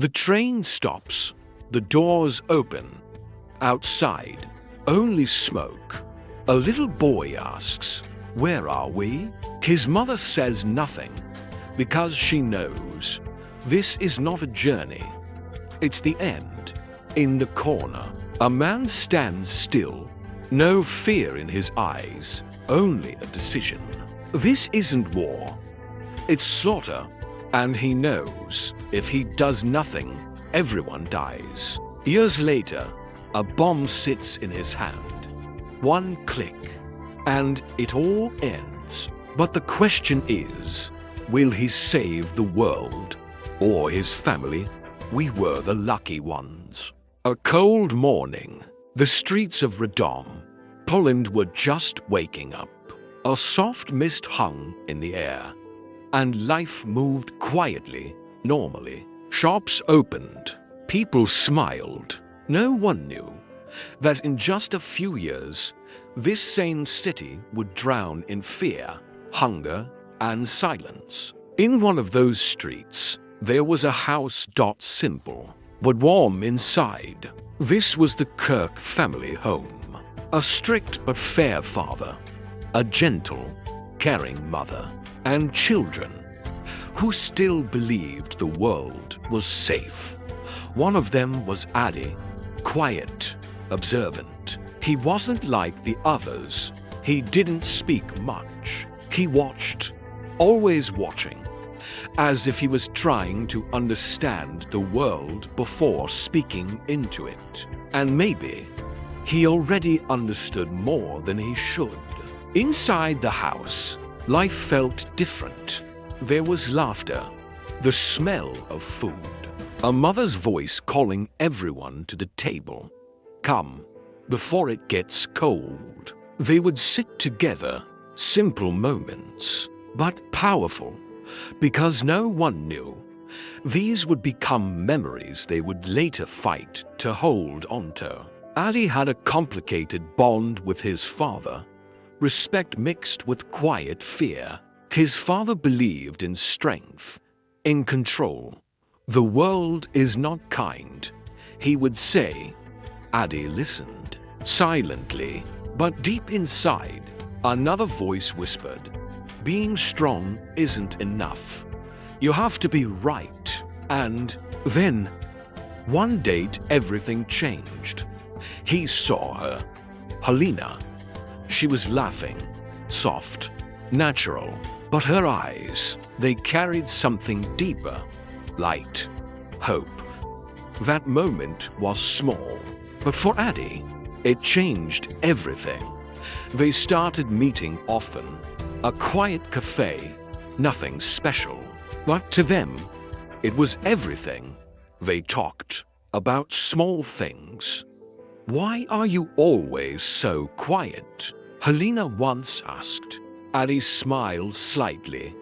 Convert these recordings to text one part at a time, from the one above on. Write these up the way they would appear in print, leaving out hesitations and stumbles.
The train stops. The doors open. Outside, only smoke. A little boy asks, "Where are we?" His mother says nothing, because she knows this is not a journey. It's the end. In the corner, a man stands still. No fear in his eyes, only a decision. This isn't war. It's slaughter. And he knows if he does nothing, everyone dies. Years later, a bomb sits in his hand. One click, and it all ends. But the question is, will he save the world or his family? We were the lucky ones. A cold morning, the streets of Radom, Poland were just waking up. A soft mist hung in the air, and life moved quietly, normally. Shops opened, people smiled. No one knew that in just a few years, this same city would drown in fear, hunger, and silence. In one of those streets, there was a house. Simple, but warm inside. This was the Kirk family home. A strict but fair father, a gentle, caring mother, and children who still believed the world was safe. One of them was Adi, quiet, observant. He wasn't like the others. He didn't speak much. He watched, always watching, as if he was trying to understand the world before speaking into it. And maybe he already understood more than he should. Inside the house, life felt different. There was laughter, the smell of food, a mother's voice calling everyone to the table. Come, before it gets cold. They would sit together, simple moments, but powerful, because no one knew these would become memories they would later fight to hold onto. Adi had a complicated bond with his father, respect mixed with quiet fear. His father believed in strength, in control. The world is not kind, he would say. Adi listened, silently, but deep inside, another voice whispered, being strong isn't enough. You have to be right. And then, one date, everything changed. He saw her, Helena. She was laughing, soft, natural, but her eyes, they carried something deeper, light, hope. That moment was small, but for Adi, it changed everything. They started meeting often, a quiet cafe, nothing special, but to them, it was everything. They talked about small things. Why are you always so quiet? Helena once asked. Adi smiled slightly.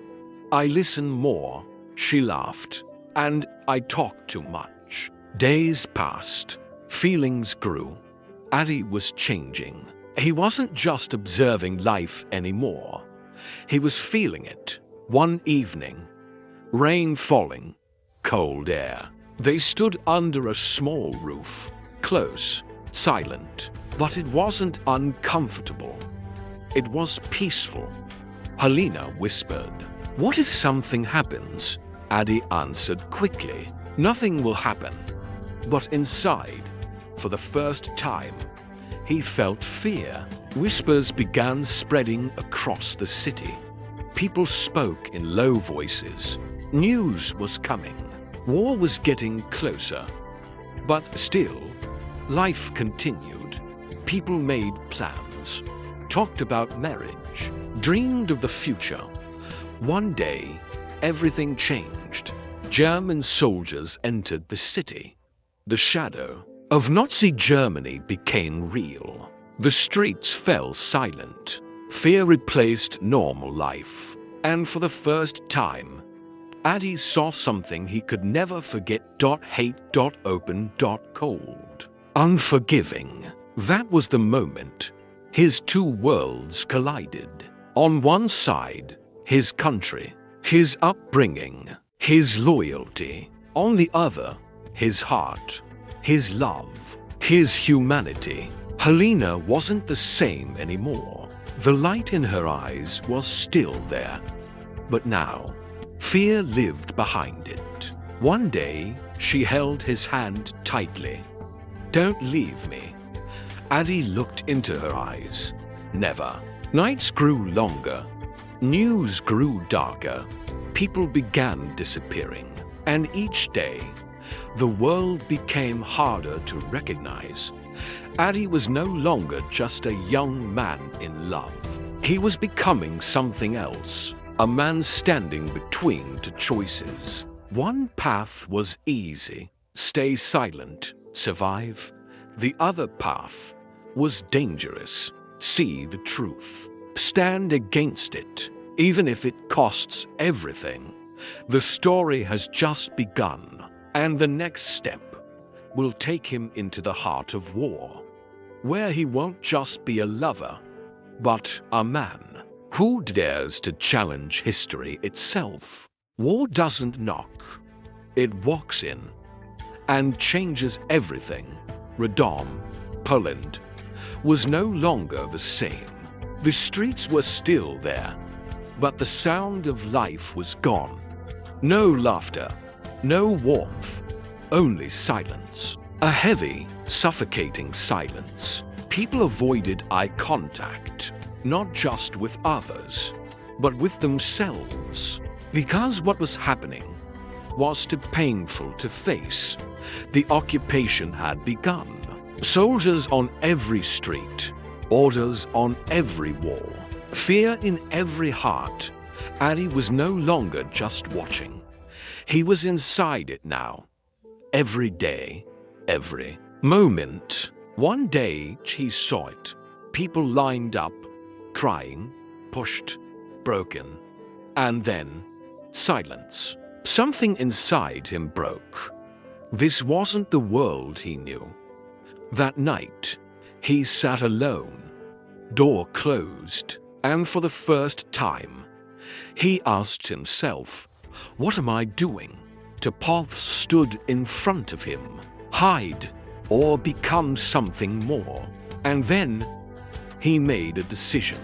I listen more, she laughed, and I talk too much. Days passed, feelings grew. Adi was changing. He wasn't just observing life anymore. He was feeling it. One evening, rain falling, cold air. They stood under a small roof, close, silent, but it wasn't uncomfortable. It was peaceful. Helena whispered, "What if something happens?" Adi answered quickly, "Nothing will happen." But inside, for the first time, he felt fear. Whispers began spreading across the city. People spoke in low voices. News was coming. War was getting closer. But still, life continued. People made plans, talked about marriage, dreamed of the future. One day, everything changed. German soldiers entered the city. The shadow of Nazi Germany became real. The streets fell silent. Fear replaced normal life. And for the first time, Adi saw something he could never forget. Hate. Open. Cold. Unforgiving. That was the moment his two worlds collided. On one side, his country, his upbringing, his loyalty. On the other, his heart, his love, his humanity. Helena wasn't the same anymore. The light in her eyes was still there, but now fear lived behind it. One day, she held his hand tightly. "Don't leave me." Addie looked into her eyes. Never. Nights grew longer. News grew darker. People began disappearing. And each day, the world became harder to recognize. Addie was no longer just a young man in love. He was becoming something else, a man standing between two choices. One path was easy: stay silent, survive. The other path was dangerous: see the truth, stand against it, even if it costs everything. The story has just begun, and the next step will take him into the heart of war, where he won't just be a lover, but a man who dares to challenge history itself. War doesn't knock, it walks in and changes everything. Radom, Poland, was no longer the same. The streets were still there, but the sound of life was gone. No laughter, no warmth, only silence. A heavy, suffocating silence. People avoided eye contact, not just with others, but with themselves. Because what was happening was too painful to face. The occupation had begun. Soldiers on every street, orders on every wall, fear in every heart. Addie was no longer just watching. He was inside it now. Every day, every moment. One day he saw it. People lined up, crying, pushed, broken. And then, silence. Something inside him broke. This wasn't the world he knew. That night, he sat alone, door closed, and for the first time, he asked himself, "What am I doing?" Two paths stood in front of him: hide or become something more. And then he made a decision,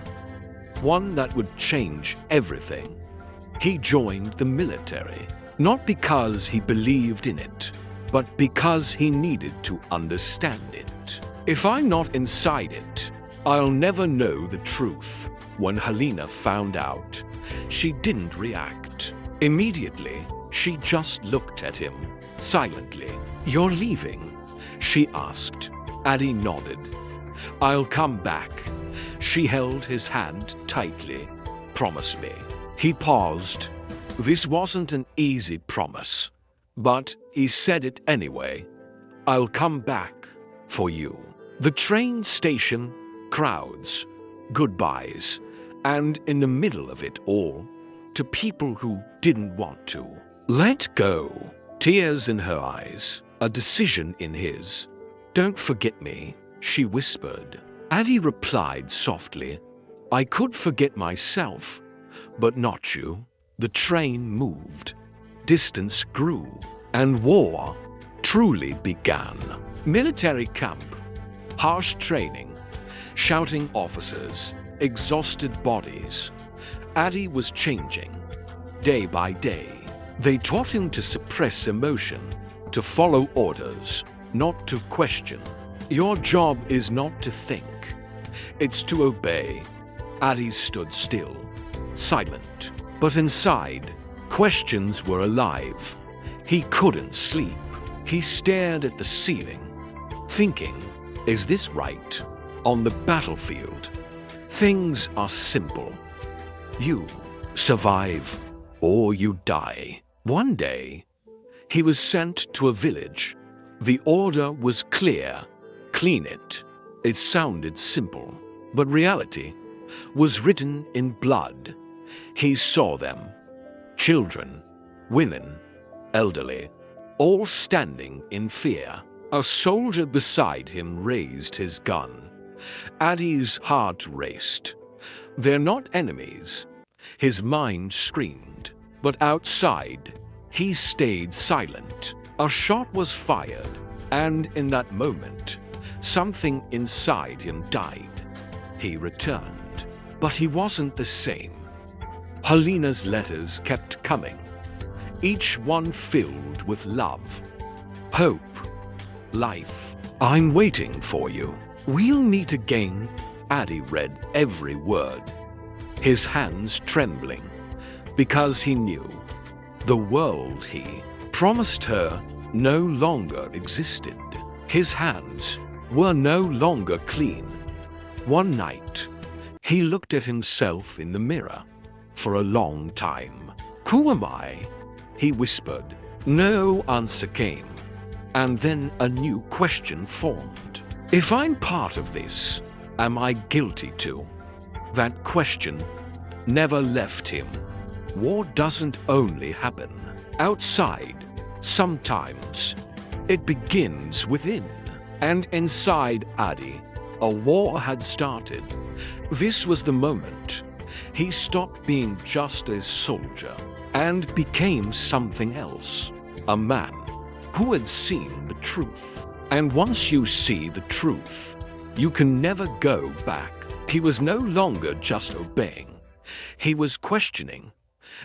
one that would change everything. He joined the military, not because he believed in it, but because he needed to understand it. If I'm not inside it, I'll never know the truth. When Helena found out, she didn't react. Immediately, she just looked at him, silently. "You're leaving?" she asked. Addie nodded. "I'll come back." She held his hand tightly. "Promise me." He paused. This wasn't an easy promise, but he said it anyway. "I'll come back for you." The train station, crowds, goodbyes, and in the middle of it all, to people who didn't want to let go. Tears in her eyes, a decision in his. "Don't forget me," she whispered. Addie replied softly, "I could forget myself, but not you." The train moved, distance grew, and war truly began. Military camp, harsh training, shouting officers, exhausted bodies. Addie was changing, day by day. They taught him to suppress emotion, to follow orders, not to question. Your job is not to think, it's to obey. Addie stood still, silent, but inside, questions were alive. He couldn't sleep. He stared at the ceiling, thinking, is this right? On the battlefield, things are simple. You survive or you die. One day, he was sent to a village. The order was clear: clean it. It sounded simple, but reality was written in blood. He saw them, children, women, elderly, all standing in fear. A soldier beside him raised his gun. Addie's heart raced. They're not enemies, his mind screamed. But outside, he stayed silent. A shot was fired, and in that moment, something inside him died. He returned, but he wasn't the same. Helena's letters kept coming, each one filled with love, hope, life. I'm waiting for you. We'll meet again. Addy read every word, his hands trembling, because he knew the world he promised her no longer existed. His hands were no longer clean. One night, he looked at himself in the mirror for a long time. Who am I? He whispered. No answer came, and then a new question formed. If I'm part of this, am I guilty too? That question never left him. War doesn't only happen outside. Sometimes it begins within. And inside Addy, a war had started. This was the moment he stopped being just a soldier and became something else. A man who had seen the truth. And once you see the truth, you can never go back. He was no longer just obeying. He was questioning.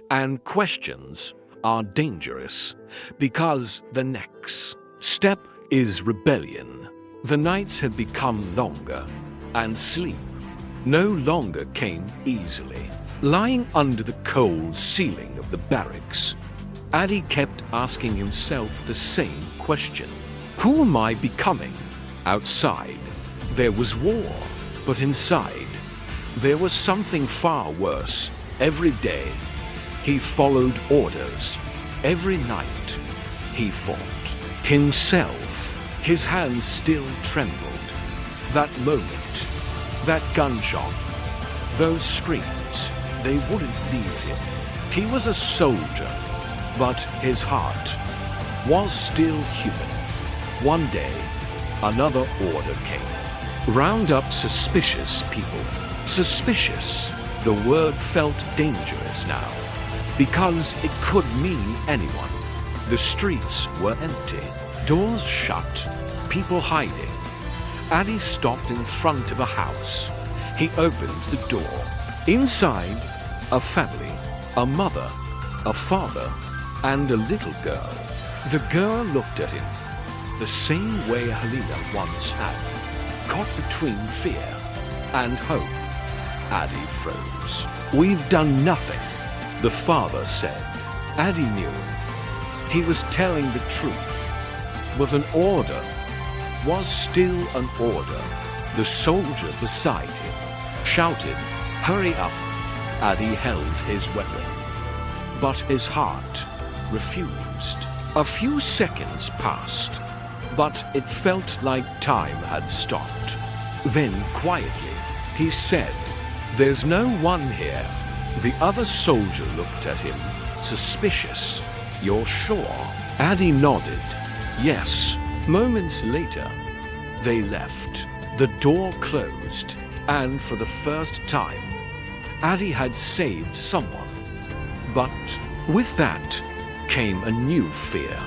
And questions are dangerous because the next step is rebellion. The nights had become longer, and sleep no longer came easily. Lying under the cold ceiling of the barracks, Addy kept asking himself the same question. Who am I becoming? Outside, there was war, but inside, there was something far worse. Every day, he followed orders. Every night, he fought himself. His hands still trembled. That moment, that gunshot, those screams, they wouldn't leave him. He was a soldier, but his heart was still human. One day, another order came. Round up suspicious people. Suspicious. The word felt dangerous now, because it could mean anyone. The streets were empty, doors shut, people hiding. Addy stopped in front of a house. He opened the door. Inside, a family, a mother, a father, and a little girl. The girl looked at him the same way Helena once had, caught between fear and hope. Addy froze. We've done nothing, the father said. Addy knew he was telling the truth, but an order was still an order. The soldier beside him shouted, "Hurry up!" Addy held his weapon, but his heart refused. A few seconds passed, but it felt like time had stopped. Then, quietly, he said, "There's no one here." The other soldier looked at him, suspicious. "You're sure?" Addy nodded. "Yes." Moments later, they left. The door closed, and for the first time, Addy had saved someone. But with that came a new fear.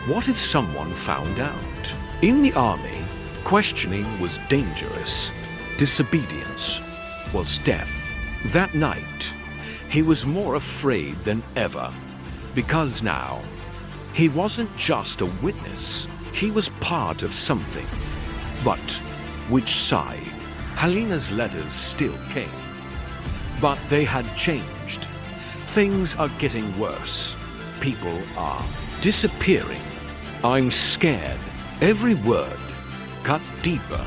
What if someone found out? In the army, questioning was dangerous. Disobedience was death. That night, he was more afraid than ever, because now, he wasn't just a witness, he was part of something. But which side? Helena's letters still came, but they had changed. Things are getting worse. People are disappearing. I'm scared. Every word cut deeper.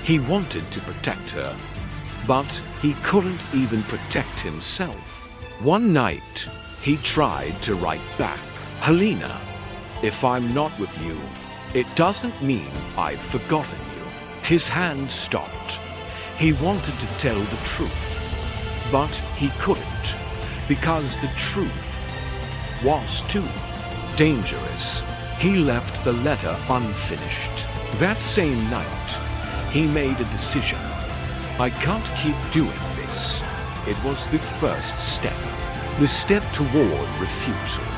He wanted to protect her, but he couldn't even protect himself. One night, he tried to write back. "Helena, if I'm not with you, it doesn't mean I've forgotten you." His hand stopped. He wanted to tell the truth, but he couldn't, because the truth was too dangerous. He left the letter unfinished. That same night, he made a decision. I can't keep doing this. It was the first step, the step toward refusal.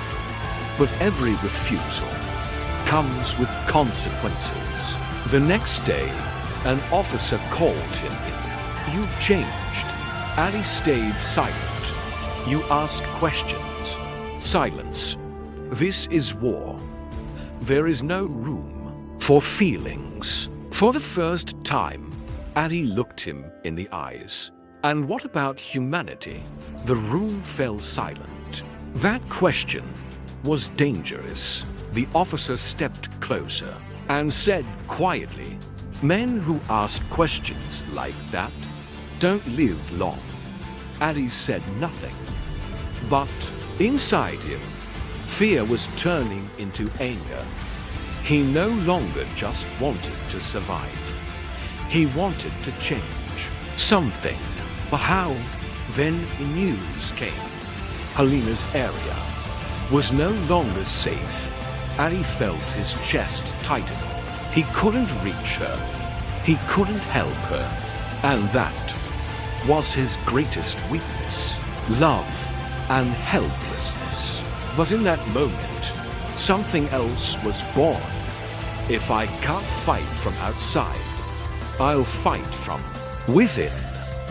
But every refusal comes with consequences. The next day, an officer called him in. You've changed. Ali stayed silent. You ask questions. Silence. This is war. There is no room for feelings. For the first time, Ali looked him in the eyes. And what about humanity? The room fell silent. That question was dangerous. The officer stepped closer and said quietly, men who ask questions like that don't live long. Ali said nothing. But inside him, fear was turning into anger. He no longer just wanted to survive. He wanted to change something. But how? Then news came. Helena's area was no longer safe. Ali felt his chest tighten. He couldn't reach her. He couldn't help her. And that was his greatest weakness. Love and helplessness. But in that moment, something else was born. If I can't fight from outside, I'll fight from within.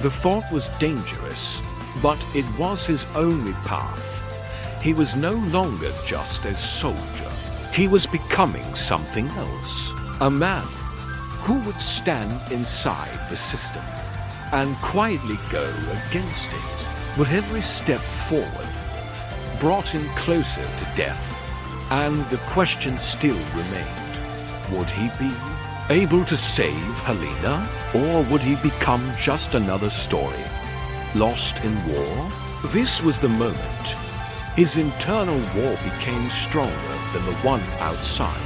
The thought was dangerous, but it was his only path. He was no longer just a soldier. He was becoming something else. A man who would stand inside the system and quietly go against it. But every step forward brought him closer to death, and the question still remained. Would he be able to save Helena, or would he become just another story, lost in war? This was the moment. His internal war became stronger than the one outside,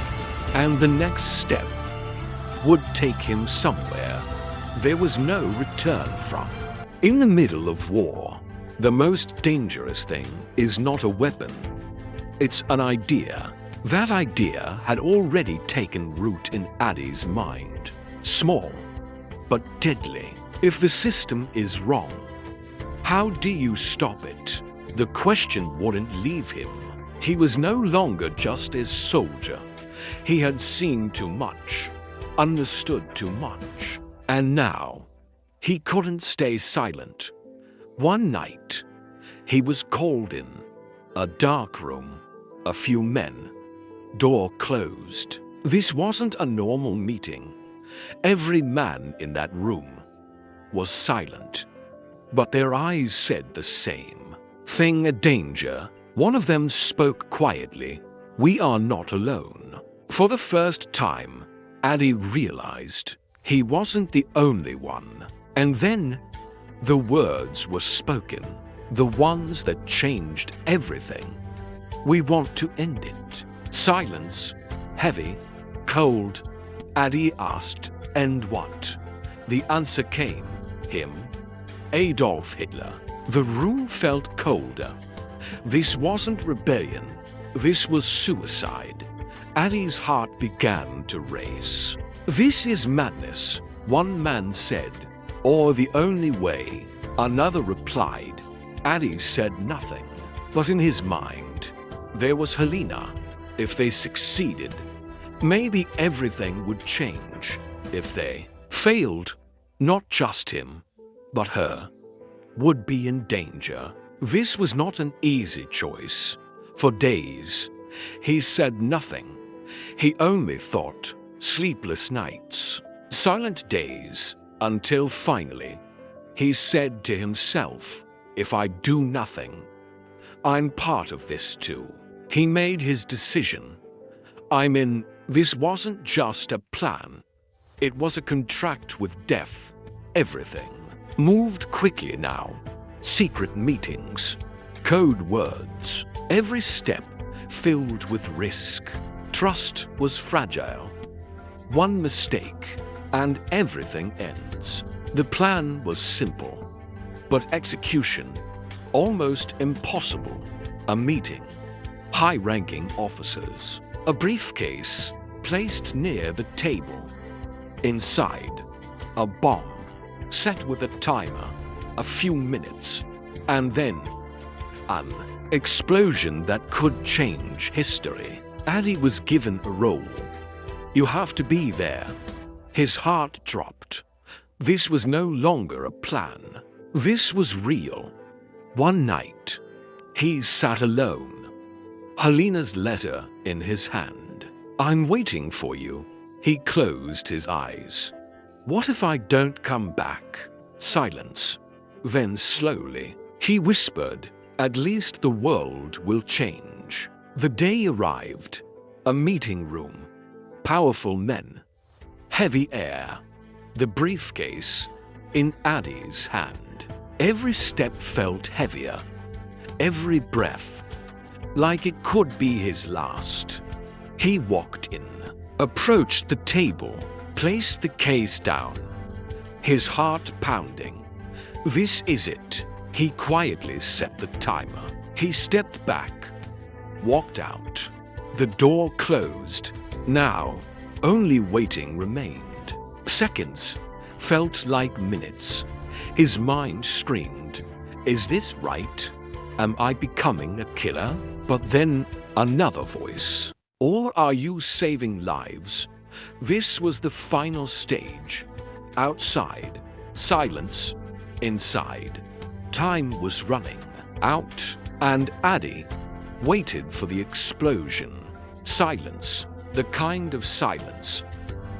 and the next step would take him somewhere there was no return from. In the middle of war, the most dangerous thing is not a weapon. It's an idea. That idea had already taken root in Adi's mind. Small, but deadly. If the system is wrong, how do you stop it? The question wouldn't leave him. He was no longer just a soldier. He had seen too much, understood too much, and now he couldn't stay silent. One night, he was called in. A dark room, a few men, door closed. This wasn't a normal meeting. Every man in that room was silent, but their eyes said the same thing: a danger. One of them spoke quietly. We are not alone. For the first time, Adi realized he wasn't the only one. And then the words were spoken, the ones that changed everything. We want to end it. Silence, heavy, cold. Adi asked, "And what?" The answer came, him. Adolf Hitler. The room felt colder. This wasn't rebellion. This was suicide. Adi's heart began to race. This is madness, one man said. Or the only way, another replied. Adi said nothing, but in his mind, there was Helena. If they succeeded, maybe everything would change. If they failed, not just him, but her, would be in danger. This was not an easy choice. For days, he said nothing. He only thought. Sleepless nights, silent days, until finally, he said to himself, "If I do nothing, I'm part of this too." He made his decision. I'm in. This wasn't just a plan. It was a contract with death. Everything moved quickly now. Secret meetings, code words, every step filled with risk. Trust was fragile. One mistake, and everything ends. The plan was simple, but execution almost impossible. A meeting, high-ranking officers, a briefcase placed near the table. Inside, a bomb set with a timer, a few minutes, and then an explosion that could change history. Addy was given a role. You have to be there. His heart dropped. This was no longer a plan. This was real. One night, he sat alone, Helena's letter in his hand. I'm waiting for you. He closed his eyes. What if I don't come back? Silence. Then slowly, he whispered, at least the world will change. The day arrived. A meeting room. Powerful men. Heavy air. The briefcase in Addy's hand. Every step felt heavier. Every breath, like it could be his last. He walked in, approached the table, placed the case down, his heart pounding. This is it. He quietly set the timer. He stepped back, walked out. The door closed. Now, only waiting remained. Seconds felt like minutes. His mind screamed, is this right? Am I becoming a killer? But then another voice. Or are you saving lives? This was the final stage. Outside, silence. Inside, time was running out, and Addy waited for the explosion. Silence, the kind of silence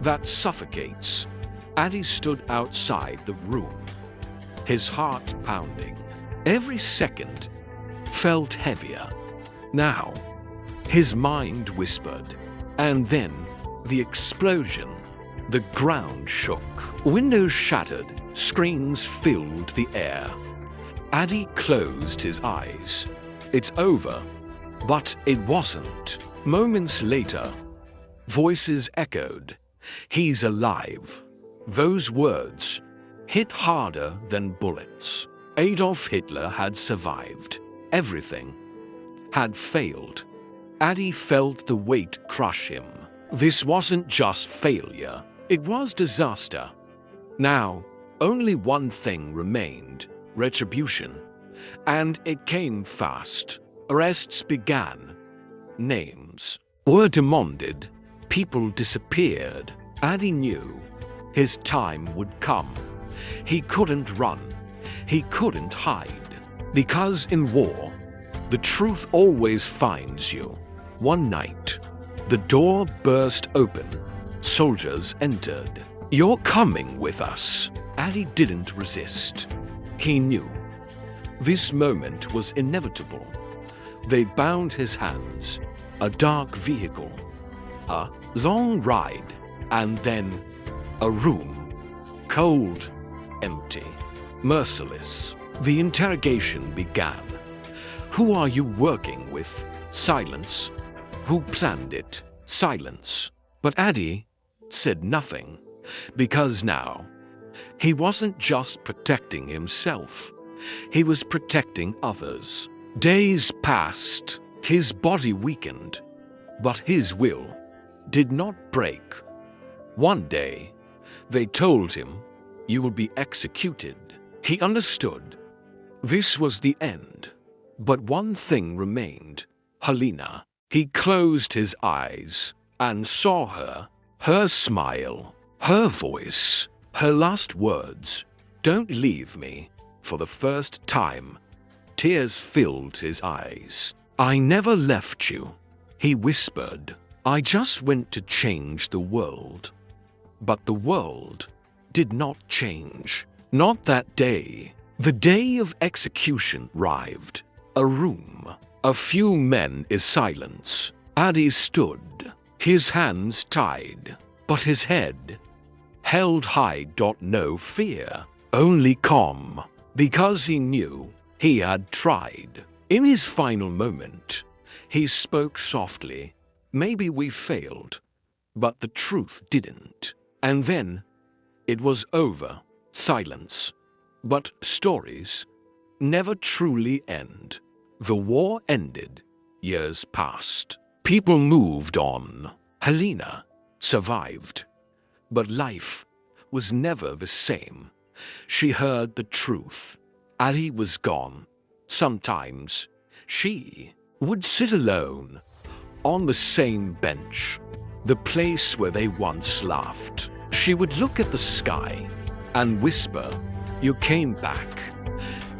that suffocates. Addy stood outside the room, his heart pounding. Every second felt heavier. Now, his mind whispered, and then the explosion. The ground shook, windows shattered, screams filled the air. Addy closed his eyes. It's over. But it wasn't. Moments later, voices echoed. He's alive. Those words hit harder than bullets. Adolf Hitler had survived. Everything had failed. Addy felt the weight crush him. This wasn't just failure. It was disaster. Now, only one thing remained: retribution. And it came fast. Arrests began. Names were demanded. People disappeared. Addy knew his time would come. He couldn't run. He couldn't hide. Because in war, the truth always finds you. One night, the door burst open. Soldiers entered. You're coming with us. Addy didn't resist. He knew this moment was inevitable. They bound his hands. A dark vehicle. A long ride. And then a room. Cold, empty, merciless. The interrogation began. Who are you working with? Silence. Who planned it? Silence. But Addy said nothing, because now he wasn't just protecting himself. He was protecting others. Days passed. His body weakened, but his will did not break. One day, they told him, you will be executed. He understood. This was the end. But one thing remained: Helena. He closed his eyes and saw her. Her smile, her voice, her last words. Don't leave me. For the first time, tears filled his eyes. I never left you, he whispered. I just went to change the world. But the world did not change. Not that day. The day of execution arrived. A room. A few men in silence. Addy stood, his hands tied, but his head held high. No fear, only calm, because he knew he had tried. In his final moment, he spoke softly. Maybe we failed, but the truth didn't. And then it was over. Silence. But stories never truly end. The war ended. Years passed. People moved on. Helena survived. But life was never the same. She heard the truth. Addy was gone. Sometimes she would sit alone, on the same bench, the place where they once laughed. She would look at the sky and whisper, "You came back."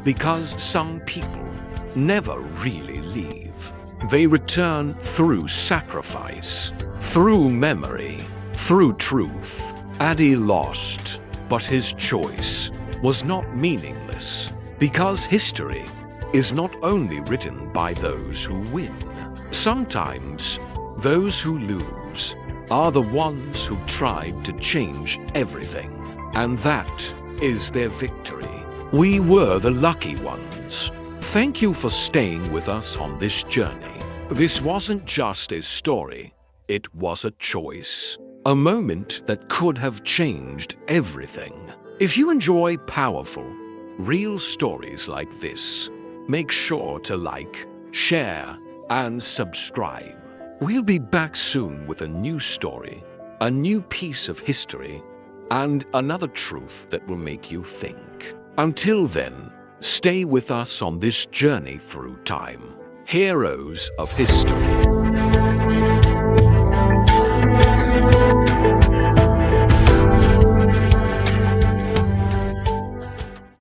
Because some people never really leave. They return through sacrifice, through memory, through truth. Addy lost, but his choice was not meaningless, because history is not only written by those who win. Sometimes those who lose are the ones who tried to change everything, and that is their victory. We were the lucky ones. Thank you for staying with us on this journey. This wasn't just a story, it was a choice. A moment that could have changed everything. If you enjoy powerful, real stories like this, make sure to like, share, and subscribe. We'll be back soon with a new story, a new piece of history, and another truth that will make you think. Until then, stay with us on this journey through time. Heroes of History.